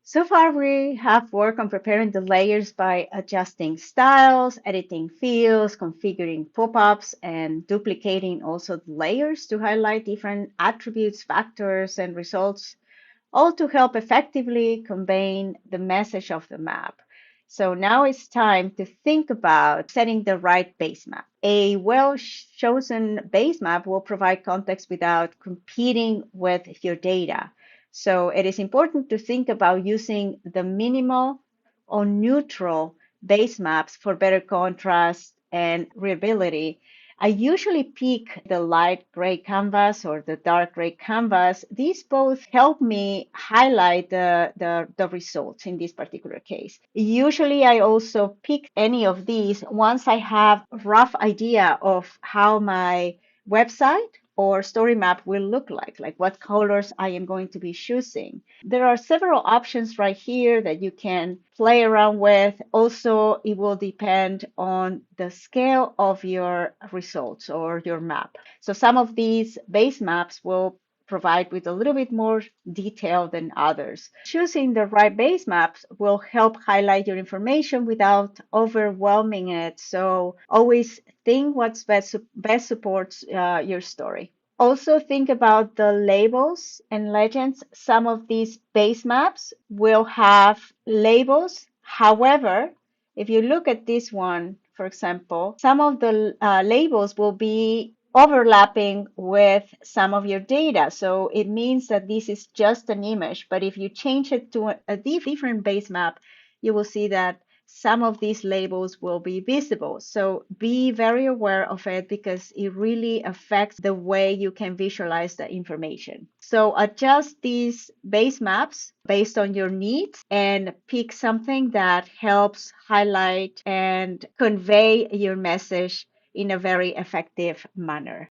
So far, we have worked on preparing the layers by adjusting styles, editing fields, configuring pop-ups, and duplicating also the layers to highlight different attributes, factors, and results, all to help effectively convey the message of the map. So now it's time to think about setting the right base map. A well-chosen base map will provide context without competing with your data. So it is important to think about using the minimal or neutral base maps for better contrast and readability. I usually pick the light gray canvas or the dark gray canvas. These both help me highlight the results in this particular case. Usually I also pick any of these once I have a rough idea of how my website or story map will look like what colors I am going to be choosing. There are several options right here that you can play around with. Also, it will depend on the scale of your results or your map. So some of these base maps will provide with a little bit more detail than others. Choosing the right base maps will help highlight your information without overwhelming it. So always think what's best supports your story. Also think about the labels and legends. Some of these base maps will have labels. However, if you look at this one, for example, some of the labels will be overlapping with some of your data. So it means that this is just an image, but if you change it to a different base map, you will see that some of these labels will be visible. So be very aware of it because it really affects the way you can visualize the information. So adjust these base maps based on your needs and pick something that helps highlight and convey your message in a very effective manner.